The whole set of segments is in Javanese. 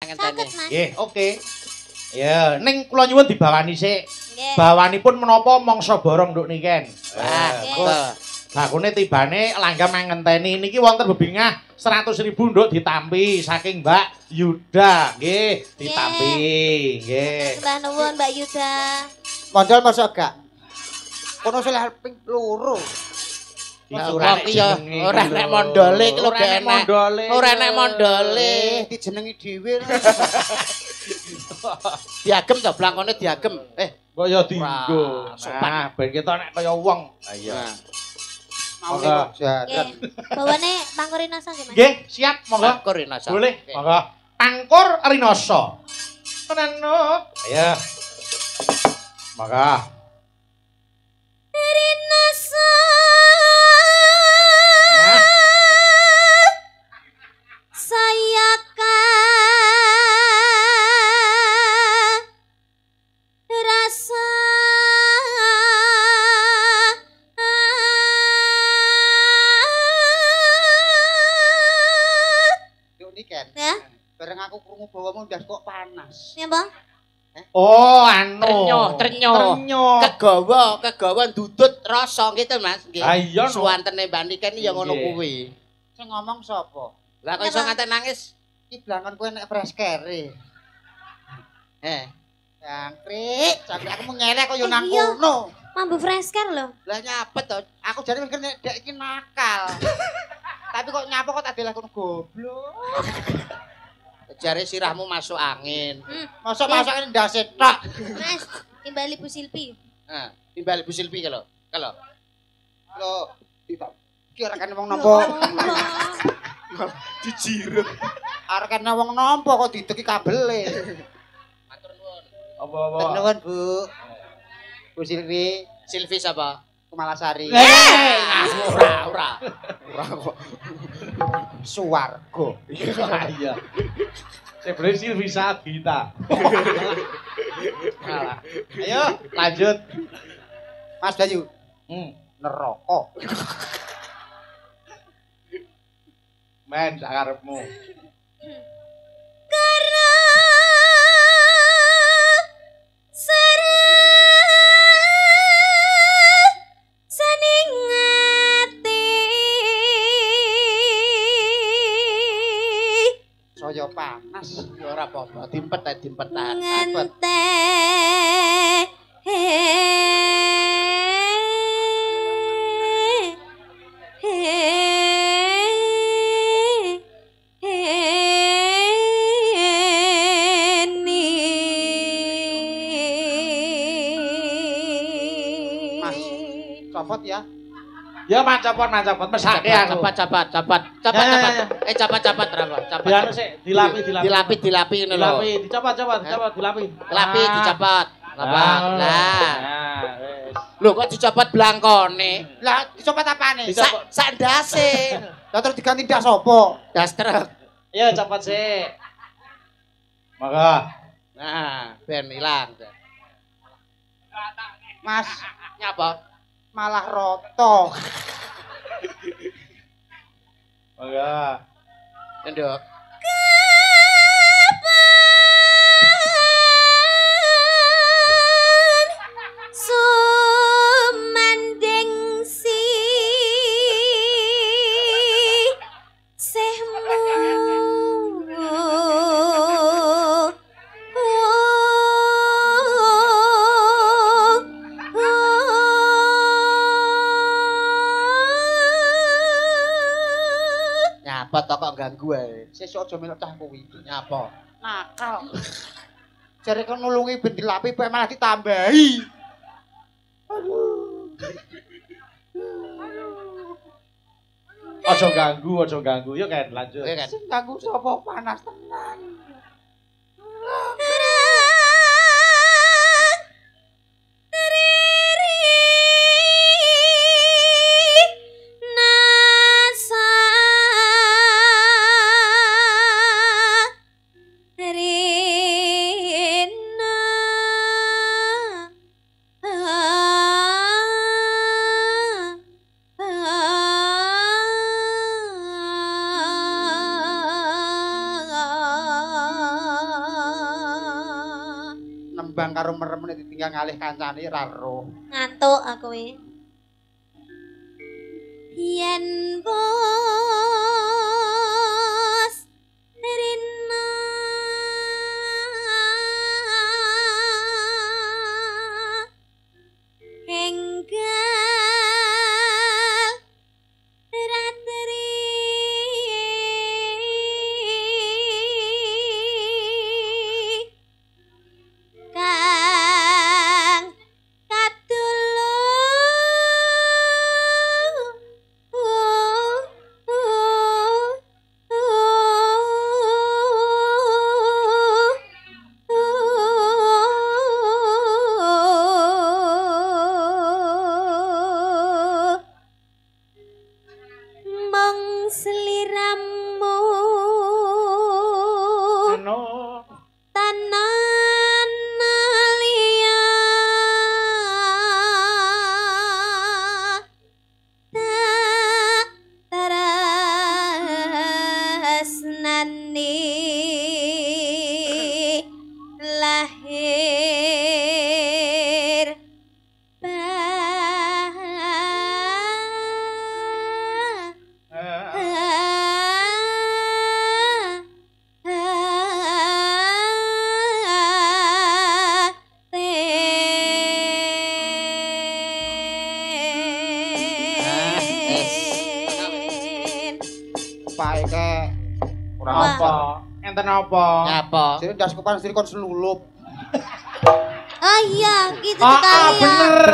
ngenteni. Nggih, oke. Ya, ning kula nyuwun dibawani sik. Nggih. Bawanipun menapa mangsa borong nduk niken. Betul. Bakune tibane langgam ngenteni niki wonten bebingah 100.000 nduk ditampi saking Mbak Yuda. Nggih, ditampi. Nggih. Mbah nuwun Mbak Yuda. Mondol masa gak? Kono seleh ping loro. Wong iki ya ora nek mondole iki lho gak enak. Ora nek mondole. Dijenengi dhewe. Diagem to blangkone diagem. Kaya dienggo. Nah, ben kita nek kaya wong. Ha iya. Monggo. Nggih. Bawane Pangkur Rinoso nggih, Mas. Nggih, siap, monggo. Pangkur Rinoso. Boleh, monggo. Pangkur Rinoso. Tenan. Ayo. Monggo. Rinoso. Saya rasa Yuk niken. ya Bareng aku krungu bawamu ndas kok panas. ya Bang Oh, anu. Trenyo. Kegawa ndudut rasa gitu Mas nggih. Ha iya no. Suwantene Mbak Niken ya ngono Nggih. kuwi. Sing ngomong sapa? Lah kok iso nganti nangis? Iki blangon kowe nek preskere. Jangkrik, aku mau ngelek kok yo nang Iya. kono. Mambu fresker lho. Lah nyapet to. Aku jare mikir nek dek iki nakal. Tapi kok nyapa kok tak deleh kono goblok. Jare sirahmu masuk angin. Mosok masake ndase tok. Mas, timbali Bu Silpi. Nah, Timbal Bu Silpi kalau. lho tidak kira kan wong nampa. Dijirut. Arek kan wong nampa kok dideki kabele. Matur nuwun. Apa-apa? Nuwun, Bu. Bu Silvi, Silvi sapa? Kumalasari. Ora kok. Suwarga. Iya. Sebenarnya Silvi Sabita. Ayo, lanjut. Mas Bayu, neraka. Men, sakarepmu. Karena saning ati Saya panas. ya ora apa-apa dimpet tahan. Ngente. Copot ya. Ya mancapot mesake aku. Cepat. Ya. Cepat berapa? Cepat. Dianu sik, dilapi. Dilapi ngono lho. Dilapi, dicopot, dilapi. Dilapi dicopot. Apa? Lah. Nah, wis. Lho kok dicopot blangkone? Lah dicopot apane? Sak ndase. Lah terus diganti ndak sapa? Das truk. Ya copot sik. Maka Nah, ben ilang. Mas, Nyapa? malah roto. maka Nduk. Sumanding si Nyapa to kok ganggu ae. Sesuk aja melok cah kuwi. Nyapa? Nakal. Jare kon nulungi ben dilapi bae malah ditambahi. aja ganggu. Yuk kan lanjut. Oke kan. Sing ganggu sapa panas tenan. ketimbang karo merem ditinggal ngalih kancane ra roh. Ngantuk aku iki. Yen bos rina enggal ratri kang mong sliramu tanan liya tak tresnani lahir Paeke Ora apa. Enten apa? Nyapa? jadi ndas kepan sendiri kon selulup. oh iya gitu sekali ya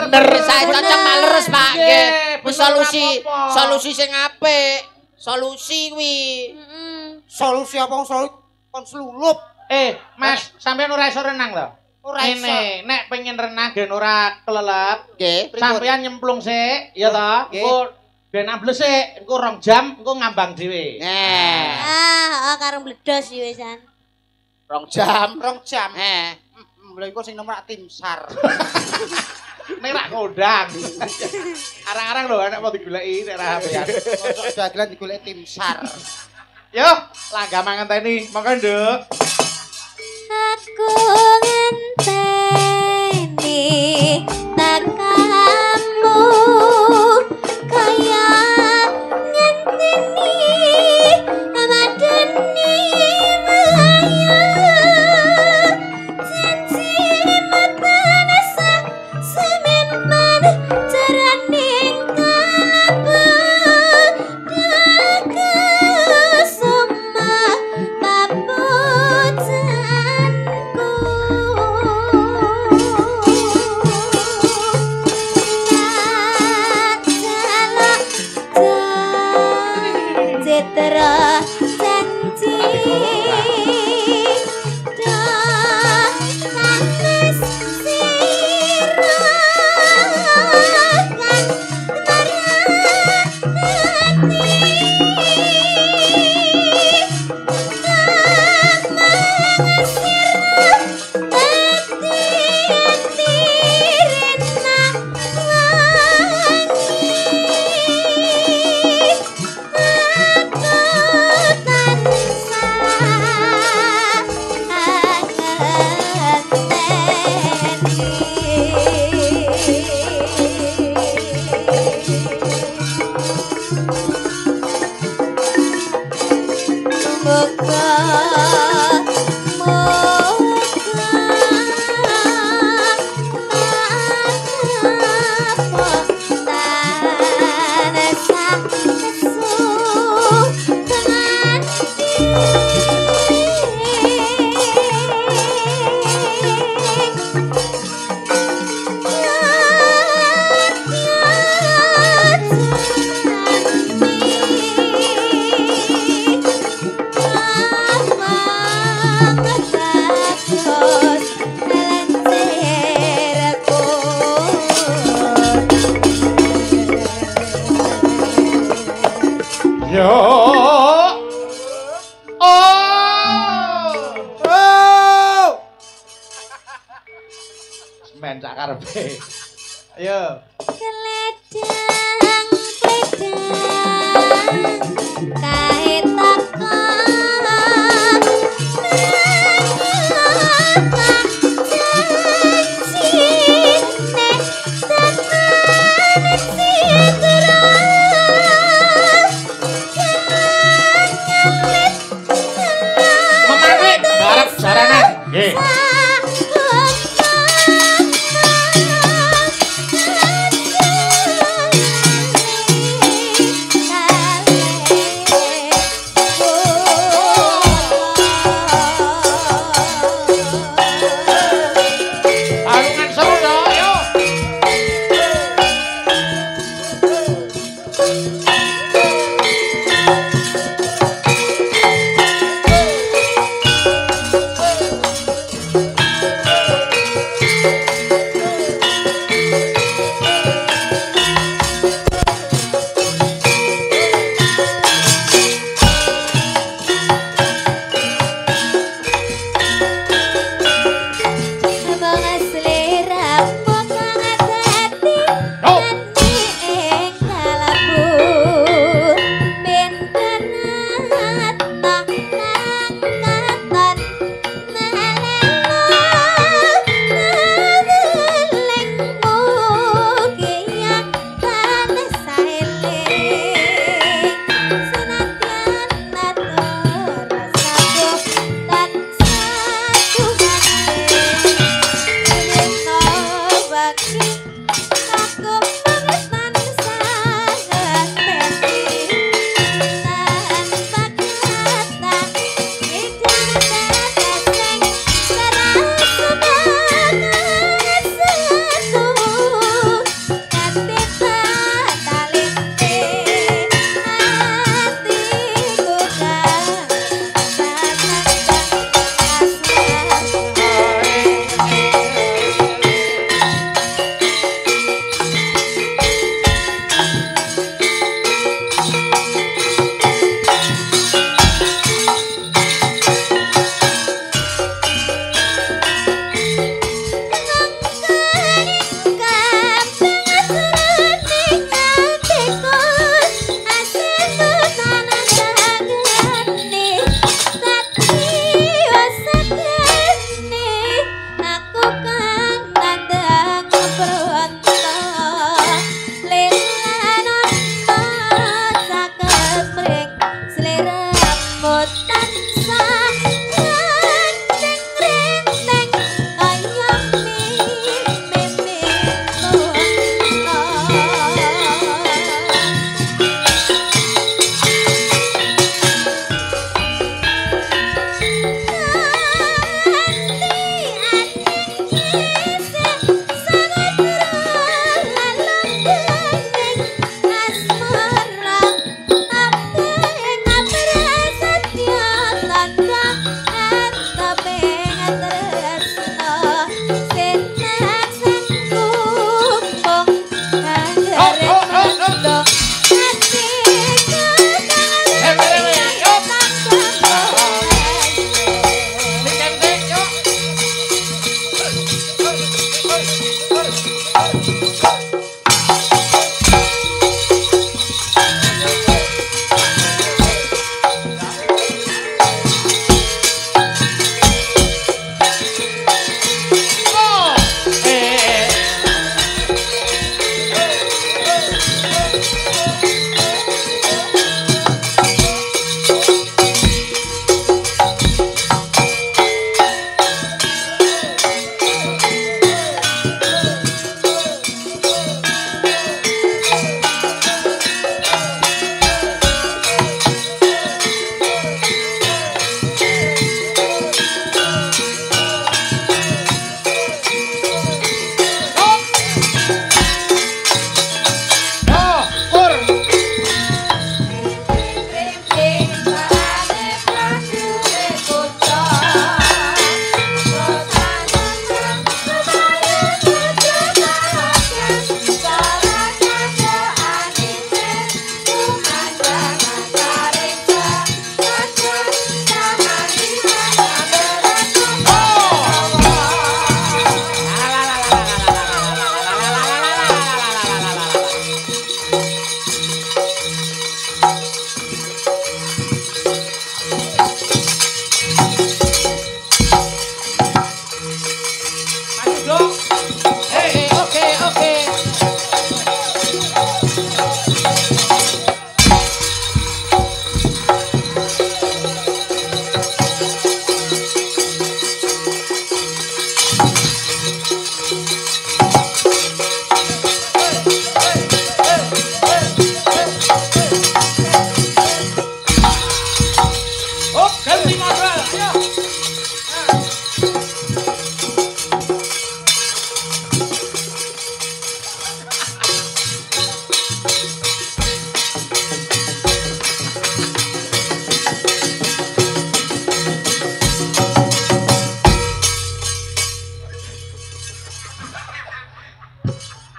Bener, saya cocok mak leres, Pak. Nggih. Wis bener, solusi, apa-apa. solusi sing apik. Solusi kuwi. Solusi apa kon selulup? Mas, sampean ora iso renang to? Ora iso. Ini, nek pengen renang gen ora kelelep, Nggih. sampean nyemplung sik, ya toh? Nggih. Engko ben ambles sik, engko 2 jam, engko ngambang dhewe. Nah, karo bledos iki wisan 2 jam. 2 jam. Lha iku sing nomor tim SAR. Nek rak kondang. Arang-arang lho nek mau digoleki nek ra sampean. Konsok dagelan digoleki tim SAR. Yo, langga mangenteni, monggo Nduk. aku ngenteni takamu kaya ngenteni amadani melayu janji matane sememman jaraning kalbu daku suma babutanku Citra janji danes sirakan Yo. Semen sak karepe. Ayo. Keledang, keledang, kae teko, Nggih. Alungan seru yo, yo.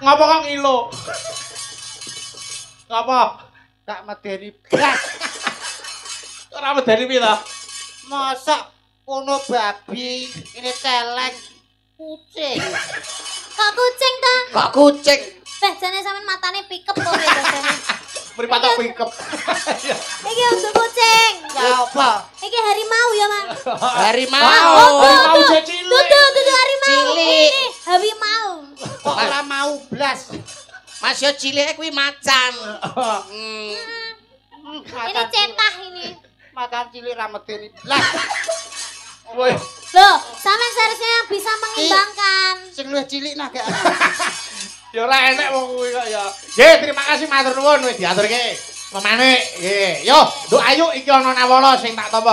Ngopo kok ngilo? Ngopo? Tak medeni blas. Ora medeni piye to? Mosok kono babi, ini celeng kucing. Kok kucing ta? Kok kucing? Beh jane sampean matane pikep kok biasane. Mripat tak pikep. Iki untuk kucing. Ya apa? Iki harimau ya, Mas. Harimau. Harimau cilik. Dudu harimau. Cilik. Ini harimau. Kok ora mau blas? Mas yo cilike kuwi macan. Ini cetah ini. Macan cilik ra medeni blas. Woi. Loh, sampean seharusnya bisa mengimbangkan. Sing luwih cilik nah gak. Ya ora enek wong kuwi kok ya. Nggih, terima kasih matur nuwun wis diaturke. Memane, nggih. Yo, Nduk Ayu iki ana nawala sing tak tampa.